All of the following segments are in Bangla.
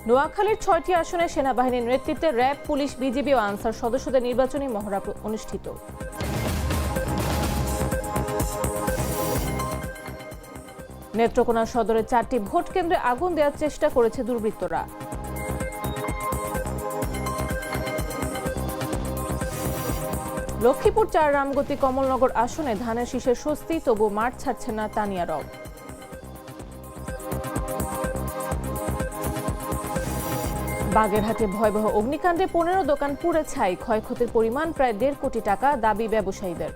নোয়াখালীর ৬টি আসনে সেনাবাহিনীর নেতৃত্বে র্যাব, পুলিশ, বিজিবি ও আনসার সদস্যদের নির্বাচনী মহড়া অনুষ্ঠিত। নেত্রকোনা সদরের 4টি ভোট কেন্দ্রে আগুন দেওয়ার চেষ্টা করেছে দুর্বৃত্তরা। লক্ষ্মীপুর 4 রামগতি কমলনগর আসনে ধানের শীষের স্বস্তি, তবু মাঠ ছাড়ছে না তানিয়া রব। বাগেরহাটে ভয়াবহ অগ্নিকাণ্ডে 15 দোকান পুড়ে ছাই, ক্ষয়ক্ষতির পরিমাণ প্রায় 1.5 কোটি টাকা, দাবি ব্যবসায়ীদের।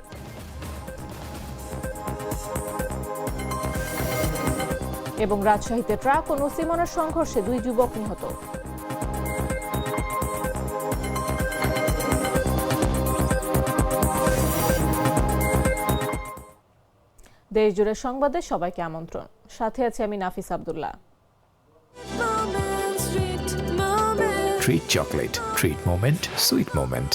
এবং রাজশাহীতে ট্রাক ও নসিমনার সংঘর্ষে 2 যুবক নিহত। দেশজুড়ে সংবাদে সবাইকে আমন্ত্রণ। সাথে আছে আমি নাফিস Abdullah. Treat chocolate. Treat moment. Sweet moment.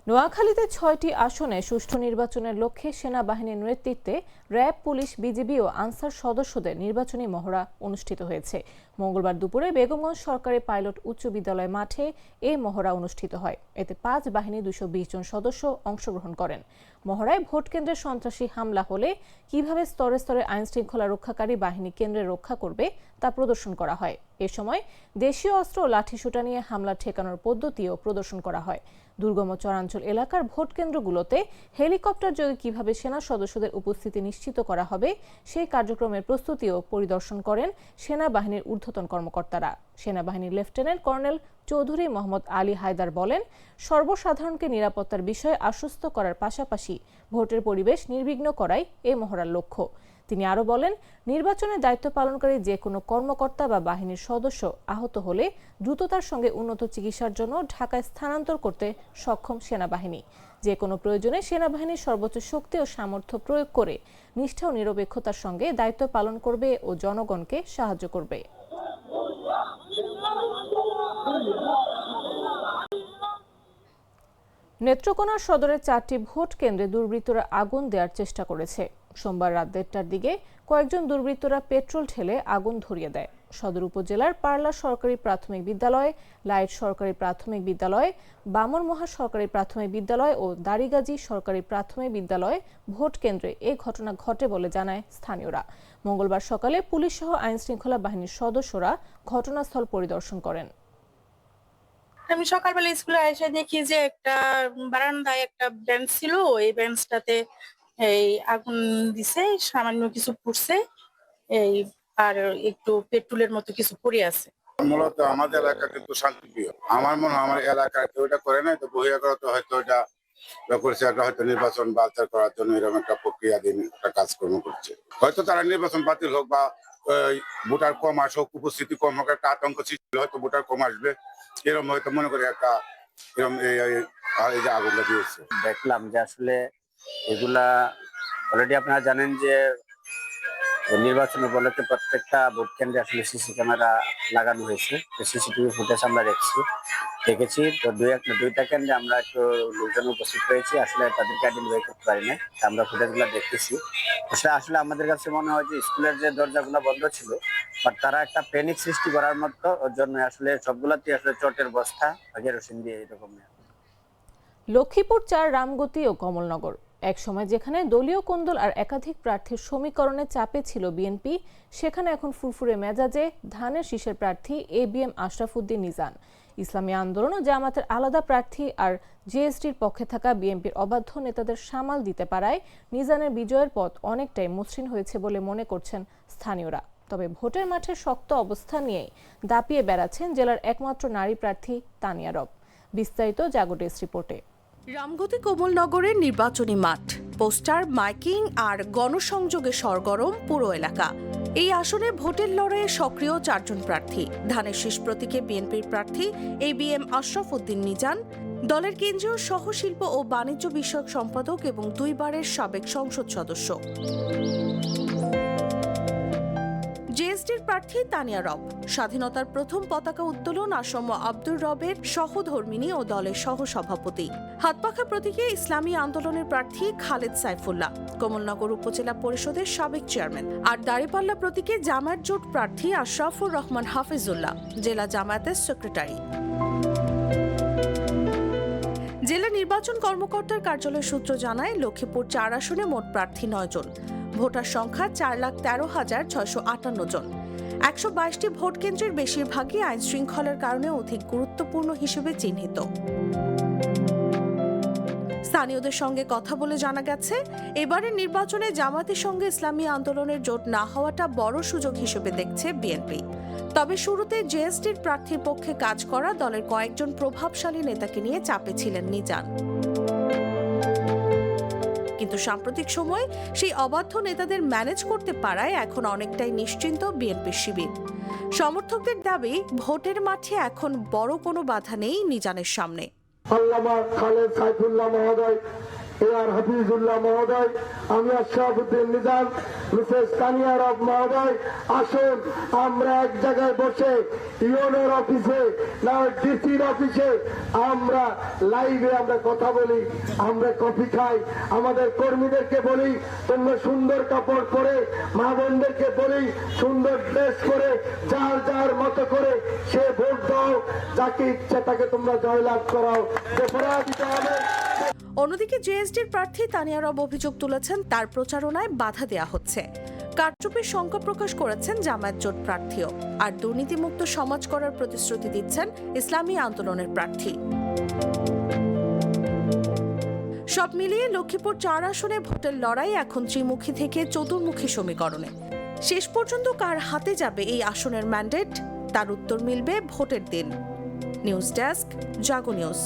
নোয়াখালীতে 6টি আসনে সুষ্ঠু নির্বাচনের লক্ষ্যে সেনাবাহিনীর নেতৃত্বে র্যাব, পুলিশ, বিজিবি ও আনসার সদস্যদের নির্বাচনী মহড়া অনুষ্ঠিত হয়েছে। মঙ্গলবার দুপুরে বেগমগঞ্জ সরকারি পাইলট উচ্চ বিদ্যালয় মাঠে এই মহড়া অনুষ্ঠিত হয়। এতে 5 বাহিনী 220 জন সদস্য অংশগ্রহণ করেন। মহড়ায় ভোট কেন্দ্রে সন্ত্রাসী হামলা হলে কিভাবে স্তরে স্তরে আইন শৃঙ্খলা রক্ষাকারী বাহিনী কেন্দ্রে রক্ষা করবে তা প্রদর্শন করা হয়। এ সময় দেশীয় অস্ত্র ও লাঠিসোঁটা নিয়ে হামলা ঠেকানোর পদ্ধতিও প্রদর্শন করা হয়। দুর্গম চরাঞ্চল এলাকার ভোট কেন্দ্রগুলোতে হেলিকপ্টার যোগে কিভাবে সেনা সদস্যদের উপস্থিতি নিশ্চিত করা হবে সেই কার্যক্রমের প্রস্তুতিও পরিদর্শন করেন সেনাবাহিনীর ঊর্ধ্বতন কর্মকর্তারা। সেনাবাহিনীর লেফটেন্যান্ট কর্নেল চৌধুরী মোহাম্মদ আলী হায়দার বলেন, সর্বসাধারণকে নিরাপত্তার বিষয়ে আশ্বস্ত করার পাশাপাশি ভোটের পরিবেশ নির্বিঘ্ন করাই এই মহড়ার লক্ষ্য। তিনি আরও বলেন, নির্বাচনের দায়িত্ব পালনকারী যে কোনো কর্মকর্তা বা বাহিনীর সদস্য আহত হলে দ্রুততার সঙ্গে উন্নত চিকিৎসার জন্য ঢাকায় স্থানান্তর করতে সক্ষম সেনাবাহিনী। যে কোনো প্রয়োজনে সেনাবাহিনীর সর্বোচ্চ শক্তি ও সামর্থ্য প্রয়োগ করে নিষ্ঠা ও নিরপেক্ষতার সঙ্গে দায়িত্ব পালন করবে ও জনগণকে সাহায্য করবে। নেত্রকোনা সদরের 4টি ভোট কেন্দ্রে দুর্বৃত্তরা আগুন দেওয়ার চেষ্টা করেছে। সোমবার রাত 1:30টার দিকে কয়েকজন দুর্বৃত্তরা পেট্রোল ঢেলে আগুন ধরিয়ে দেয়। সদর উপজেলার পারলা সরকারি প্রাথমিক বিদ্যালয়, লাইট সরকারি প্রাথমিক বিদ্যালয়, বামনমহা সরকারি প্রাথমিক বিদ্যালয় ও দাড়িগাজী সরকারি প্রাথমিক বিদ্যালয় ভোট কেন্দ্রে এই ঘটনা ঘটে বলে জানায় স্থানীয়রা। মঙ্গলবার সকালে পুলিশ সহ আইন শৃঙ্খলা বাহিনীর সদস্যরা ঘটনাস্থল পরিদর্শন করেন। আমি সকালবেলা স্কুলে এসে দেখি যে একটা বারান্দায় একটা বেঞ্চ ছিল, এই বেঞ্চটাতে এই আগুন দিছে, সামান্য কিছু পুড়ছে, এই আর একটু পেট্রোলের মতো কিছু পড়ে আছে। মূলত আমাদের এলাকা কিন্তু শান্তিপ্রিয়। আমার মনে হয় আমার এলাকায় কেউ এটা করে নাই, তো বহিরাগত হয়তো এটা করেছে, একটা হয়তো নির্বাচন বাতিল করার জন্য এরকম একটা প্রক্রিয়াধীন একটা কাজকর্ম করছে। হয়তো তারা নির্বাচন বাতিল হোক বা ভোটার কম আসুক, উপস্থিতি কম হোক, একটা আতঙ্ক সৃষ্টি, হয়তো ভোটার কম আসবে এরকম হয়তো মনে করি একটা এরকম এই যে আগুনটা দিয়েছে। দেখলাম যে আসলে এগুলা অলরেডি আপনারা জানেন যে নির্বাচন উপলক্ষে প্রত্যেকটা ভোট কেন্দ্রে আসলে সিসি ক্যামেরা লাগানো হয়েছে। সিসিটিভি ফুটেজ আমরা দেখেছি। তো দুইটা কেন্দ্রে আমরা একটু লোকজন উপস্থিত হয়েছি, আসলে তাদেরকে আইডেন্টিফাই করতে পারি না, আমরা ফুটেজগুলো দেখতেছি। আসলে আমাদের কাছে মনে হয় যে স্কুলের যে দরজাগুলো বন্ধ ছিল, বাট তারা একটা প্যানিক সৃষ্টি করার মতো, ওর জন্য আসলে সবগুলাতে আসলে চটের বস্তা কেরোসিন দিয়ে এরকম। লক্ষ্মীপুর 4 রামগতি ও কমলনগর এক সময় যেখানে দলীয় কোন্দল আর একাধিক প্রার্থীর সমীকরণে চাপে ছিল বিএনপি, সেখানে এখন ফুরফুরে মেজাজে ধানের শীষের প্রার্থী ABM আশরাফুদ্দিন নিজান। ইসলামী আন্দোলন ও জামাতের আলাদা প্রার্থী আর জেএসডির পক্ষে থাকা বিএনপির অবাধ্য নেতাদের সামাল দিতে পারায় নিজানের বিজয়ের পথ অনেকটাই মসৃণ হয়েছে বলে মনে করছেন স্থানীয়রা। তবে ভোটের মাঠে শক্ত অবস্থান নিয়েই দাপিয়ে বেড়াচ্ছেন জেলার একমাত্র নারী প্রার্থী তানিয়া রব। বিস্তারিত জাগো ডেস্ক রিপোর্টে। রামগতি কমলনগরের নির্বাচনী মাঠ, পোস্টার, মাইকিং আর গণসংযোগে সরগরম পুরো এলাকা। এই আসনে ভোটের লড়াইয়ে সক্রিয় 4 জন প্রার্থী। ধানের শীষ প্রতীকে বিএনপির প্রার্থী ABM আশরাফুদ্দিন নিজান, দলের কেন্দ্রীয় সহশিল্প ও বাণিজ্য বিষয়ক সম্পাদক এবং 2 বারের সাবেক সংসদ সদস্য। জেএসডির প্রার্থী তানিয়া রব, স্বাধীনতার প্রথম পতাকা উত্তোলন আসম আব্দুর রবের সহধর্মিণী ও দলের সহসভাপতি। হাতপাখা প্রতীকে ইসলামী আন্দোলনের প্রার্থী খালেদ সাইফুল্লাহ, কমলনগর উপজেলা পরিষদের সাবেক চেয়ারম্যান। আর দাঁড়িপাল্লা প্রতীকে জামায়াত জোট প্রার্থী আশরাফুর রহমান হাফিজুল্লাহ, জেলা জামায়াতের সেক্রেটারি। জেলা নির্বাচন কর্মকর্তার কার্যালয় সূত্র জানায়, লক্ষ্মীপুর 4 আসনে মোট প্রার্থী 9 জন, ভোটার সংখ্যা 4,13,658 জন। 122টি ভোট কেন্দ্রের বেশিরভাগই আইন শৃঙ্খলার কারণে অধিক গুরুত্বপূর্ণ হিসেবে চিহ্নিত। স্থানীয়দের সঙ্গে কথা বলে জানা গেছে, এবারের নির্বাচনে জামায়াতের সঙ্গে ইসলামী আন্দোলনের জোট না হওয়াটা বড় সুযোগ হিসেবে দেখছে বিএনপি। তবে শুরুতে জেএসডির প্রার্থীর পক্ষে কাজ করা দলের কয়েকজন প্রভাবশালী নেতাকে নিয়ে চাপে ছিলেন নিজান। কিন্তু সাম্প্রতিক সময় সেই অবাধ্য নেতাদের ম্যানেজ করতে পারায় এখন অনেকটাই নিশ্চিন্ত বিএনপির শিবির। সমর্থকদের দাবি, ভোটের মাঠে এখন বড় কোনো বাধা নেই নিজানের সামনে। আল্লামা খালেদ সাইফুল্লাহ মহোদয়, এআর হাফিজুল্লাহ মহোদয়, আমি আশরাফুদ্দিন নিজাম, মিসেস তানিয়া রব মহোদয়, আসুন আমরা এক জায়গায় বসে ইউনোর অফিসে না ডিসির অফিসে আমরা লাইভে আমরা কথা বলি, আমরা কফি খাই, আমাদের কর্মীদেরকে বলি তোমরা সুন্দর কাপড় পরে, মা বোনদেরকে বলি সুন্দর ড্রেস করে যার যার মতো করে সে ভোট দাও, যাকে ইচ্ছা তাকে তোমরা জয়লাভ করাও। অন্যদিকে জেএসডির প্রার্থী তানিয়া রব অভিযোগ তুলেছেন, তার প্রচারণায় বাধা দেয়া হচ্ছে। কারচুপির শঙ্কা প্রকাশ করেছেন জামায়াত জোট প্রার্থীও। আর দুর্নীতিমুক্ত সমাজ করার প্রতিশ্রুতি দিচ্ছেন ইসলামী আন্দোলনের প্রার্থী। সব মিলিয়ে লক্ষ্মীপুর 4 আসনে ভোটের লড়াই এখন ত্রিমুখী থেকে চতুর্মুখী সমীকরণে। শেষ পর্যন্ত কার হাতে যাবে এই আসনের ম্যান্ডেট, তার উত্তর মিলবে ভোটের দিন। নিউজ ডেস্ক, জাগো নিউজ।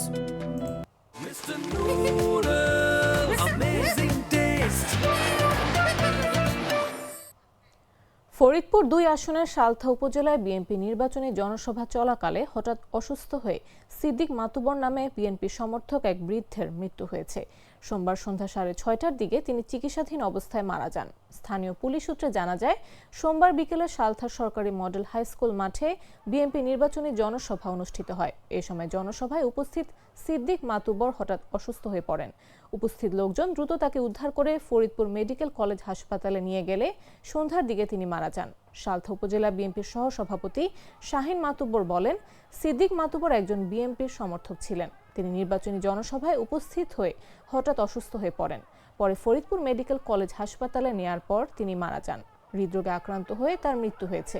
ফরিদপুর 2 আসনের সালথা উপজেলায় বিএনপি নির্বাচনী জনসভা চলাকালে হঠাৎ অসুস্থ হয়ে সিদ্দিক মাতুবর নামে বিএনপি সমর্থক এক বৃদ্ধের মৃত্যু হয়েছে। সোমবার সন্ধ্যা 6:30টার দিকে তিনি চিকিৎসাধীন অবস্থায় মারা যান। স্থানীয় পুলিশ সূত্রে জানা যায়, সোমবার বিকেলে সালথা সরকারি মডেল হাই স্কুল মাঠে বিএনপি নির্বাচনী জনসভা অনুষ্ঠিত হয়। এ সময় জনসভায় উপস্থিত সিদ্দিক মাতুবর হঠাৎ অসুস্থ হয়ে পড়েন। উপস্থিত লোকজন দ্রুত তাকে উদ্ধার করে ফরিদপুর মেডিকেল কলেজ হাসপাতালে নিয়ে গেলে সন্ধ্যার দিকে তিনি মারা যান। সালথা উপজেলা বিএনপির সহসভাপতি শাহিন মাতুব্বর বলেন, সিদ্দিক মাতুব্বর একজন বিএনপির সমর্থক ছিলেন। তিনি নির্বাচনী জনসভায় উপস্থিত হয়ে হঠাৎ অসুস্থ হয়ে পড়েন। পরে ফরিদপুর মেডিকেল কলেজ হাসপাতালে নেয়ার পর তিনি মারা যান। হৃদরোগে আক্রান্ত হয়ে তার মৃত্যু হয়েছে।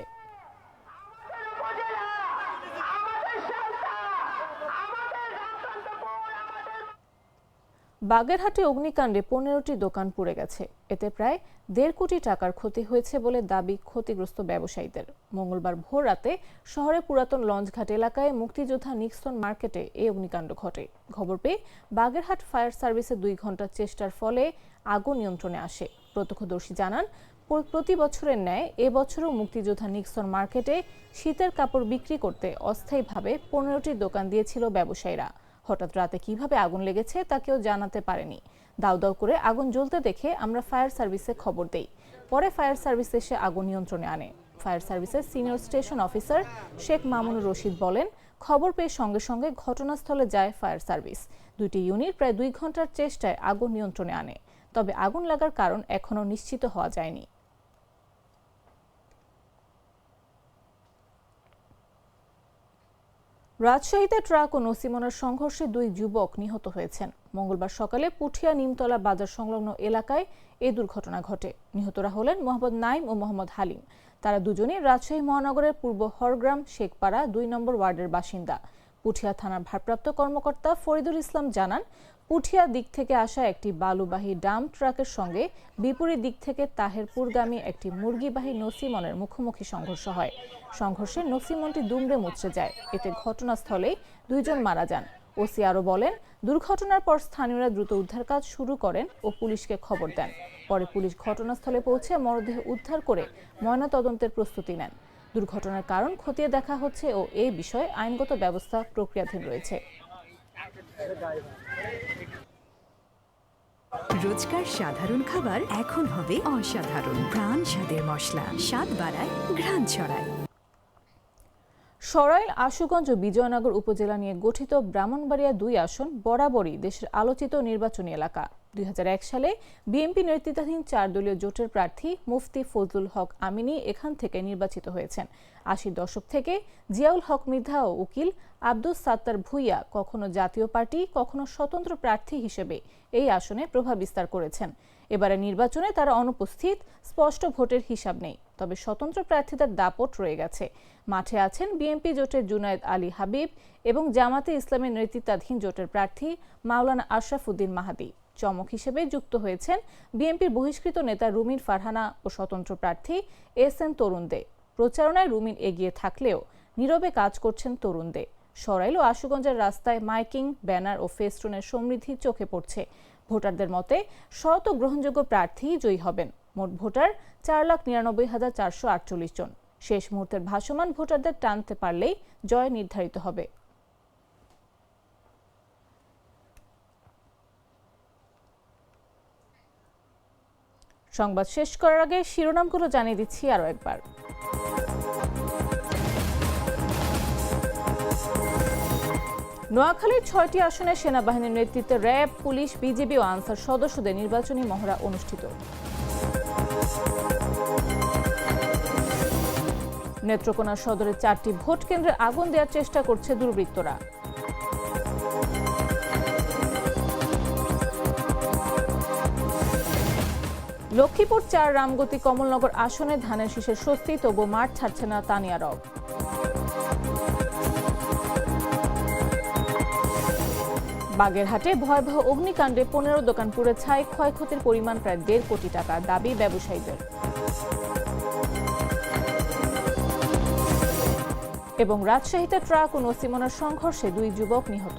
বাগেরহাটে অগ্নিকাণ্ডে 15টি দোকান পুড়ে গেছে। এতে প্রায় 1.5 কোটি টাকার ক্ষতি হয়েছে বলে দাবি ক্ষতিগ্রস্ত ব্যবসায়ীদের। মঙ্গলবার ভোর রাতে শহরের পুরাতন লঞ্চঘাট এলাকায় মুক্তিযোদ্ধা নিক্সন মার্কেটে এই অগ্নিকাণ্ড ঘটে। খবর পেয়ে বাগেরহাট ফায়ার সার্ভিসের 2 ঘন্টার চেষ্টার ফলে আগুন নিয়ন্ত্রণে আসে। প্রত্যক্ষদর্শী জানান, প্রতি বছরের ন্যায় এবছরও মুক্তিযোদ্ধা নিক্সন মার্কেটে শীতের কাপড় বিক্রি করতে অস্থায়ীভাবে 15টি দোকান দিয়েছিল ব্যবসায়ীরা। হঠাৎ রাতে কিভাবে আগুন লেগেছে তা কেউ জানাতে পারেনি। দাউ দাউ করে আগুন জ্বলতে দেখে আমরা ফায়ার সার্ভিসে খবর দেই। পরে ফায়ার সার্ভিস এসে আগুন নিয়ন্ত্রণে আনে। ফায়ার সার্ভিসের senior station officer Sheikh Mamunur Rashid বলেন, খবর পেয়ে সঙ্গে সঙ্গে ঘটনাস্থলে যায় ফায়ার সার্ভিস। 2টি ইউনিট প্রায় 2 ঘন্টার চেষ্টায় আগুন নিয়ন্ত্রণে আনে। তবে আগুন লাগার কারণ এখনো নিশ্চিত হওয়া যায়নি। রাজশাহীতে ট্রাক ও নসিমনের সংঘর্ষে 2 যুবক নিহত হয়েছেন। মঙ্গলবার সকালে পুঠিয়া নিমতলা বাজার সংলগ্ন এলাকায় এই দুর্ঘটনা ঘটে। নিহতরা হলেন মোহাম্মদ নাইম ও মোহাম্মদ হালিম। তারা দুজনেই রাজশাহী মহানগরের পূর্ব হরগ্রাম শেখপাড়া 2 নম্বর ওয়ার্ডের বাসিন্দা। পুঠিয়া থানার ভারপ্রাপ্ত কর্মকর্তা ফরিদুল ইসলাম জানান, পুঠিয়া দিক থেকে আসা একটি বালুবাহী ডাম্প ট্রাকের সঙ্গে বিপরীত দিক থেকে তাহেরপুরগামী একটি মুরগিবাহী নসিমনের মুখোমুখি সংঘর্ষ হয়। সংঘর্ষে নসিমনটি দুমড়ে মুচড়ে যায়। এতে ঘটনাস্থলেই 2 জন মারা যান। ওসি আরও বলেন, দুর্ঘটনার পর স্থানীয়রা দ্রুত উদ্ধার কাজ শুরু করেন ও পুলিশকে খবর দেন। পরে পুলিশ ঘটনাস্থলে পৌঁছে মরদেহ উদ্ধার করে ময়নাতদন্তের প্রস্তুতি নেন। দুর্ঘটনার কারণ খতিয়ে দেখা হচ্ছে ও এই বিষয়ে আইনগত ব্যবস্থা প্রক্রিয়াধীন রয়েছে। রোজকার সাধারণ খাবার এখন হবে অসাধারণ। প্রাণ স্বাদের মশলা, স্বাদ বাড়ায়, ঘ্রাণ ছড়ায়। সরাইল, আশুগঞ্জ ও বিজয়নগর উপজেলা নিয়ে গঠিত ব্রাহ্মণবাড়িয়া ২ আসন বরাবরই দেশের আলোচিত নির্বাচনী এলাকা। ২০০১ সালে বিএনপি নেতৃত্বাধীন ৪ দলীয় জোটের প্রার্থী মুফতি ফজলুল হক আমিনী এখান থেকে নির্বাচিত হয়েছেন। ৮০ দশক থেকে জিয়াউল হক মৃধা ও উকিল আব্দুস সাত্তার ভূঁইয়া কখনো জাতীয় পার্টি, কখনো স্বতন্ত্র প্রার্থী হিসেবে এই আসনে প্রভাব বিস্তার করেছেন। এবারে নির্বাচনে তারা অনুপস্থিত, স্পষ্ট ভোটের হিসাব নেই। তবে স্বতন্ত্র প্রার্থীদের দাপট রয়ে গেছে। মাঠে আছেন বিএনপি জোটের জুনায়েদ আলী হাবিব এবং জামাতে ইসলামের নেতৃত্বাধীন জোটের প্রার্থী মাওলানা আশরাফ উদ্দিন মাহাদি। চমক হিসেবে যুক্ত হয়েছেন বিএনপির বহিষ্কৃত নেতা রুমিন ফারহানা ও স্বতন্ত্র প্রার্থী এস.এন. তরুণ দে। প্রচারণায় রুমিন এগিয়ে থাকলেও নীরবে কাজ করছেন তরুণ দে। সরাইল ও আশুগঞ্জের রাস্তায় মাইকিং, ব্যানার ও ফেস্টুনের সমৃদ্ধি চোখে পড়ছে। ভোটারদের মতে সৎ ও গ্রহণযোগ্য প্রার্থী জয়ী হবেন। মোট ভোটার 4,99,448 জন। শেষ মুহূর্তের ভাসমান ভোটারদের টানতে পারলেই জয় নির্ধারিত হবে। সংবাদ শেষ করার আগে শিরোনামগুলো জানিয়ে দিচ্ছি আরও একবার। নোয়াখালীর ৬টি আসনে সেনাবাহিনীর নেতৃত্বে র্যাব, পুলিশ, বিজিবি ও আনসার সদস্যদের নির্বাচনী মহড়া অনুষ্ঠিত। নেত্রকোনা সদরের 4টি ভোট কেন্দ্রে আগুন দেওয়ার চেষ্টা করছে দুর্বৃত্তরা। লক্ষ্মীপুর ৪ রামগতি কমলনগর আসনে ধানের শীষের স্বস্তি, তবু মাঠ ছাড়ছে না তানিয়া রব। বাগেরহাটে ভয়াবহ অগ্নিকাণ্ডে 15 দোকান পুড়ে ছাই, ক্ষয়ক্ষতির পরিমাণ প্রায় 1.5 কোটি টাকা, দাবি ব্যবসায়ীদের। এবং রাজশাহীতে ট্রাক ও নসিমনার সংঘর্ষে 2 যুবক নিহত।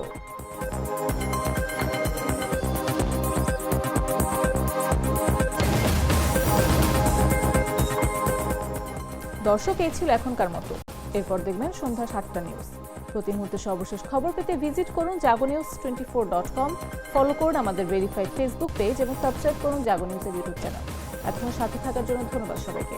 দর্শক, এই ছিল এখনকার মতো। এরপর দেখবেন সন্ধ্যা 7টা নিউজ। প্রতি মুহূর্তে সর্বশেষ খবর পেতে ভিজিট করুন jagonews24.com, ফলো করুন আমাদের ভেরিফাইড ফেসবুক পেজ এবং সাবস্ক্রাইব করুন জাগো নিউজের ইউটিউব চ্যানেল। এখনো সাথে থাকার জন্য ধন্যবাদ সবাইকে।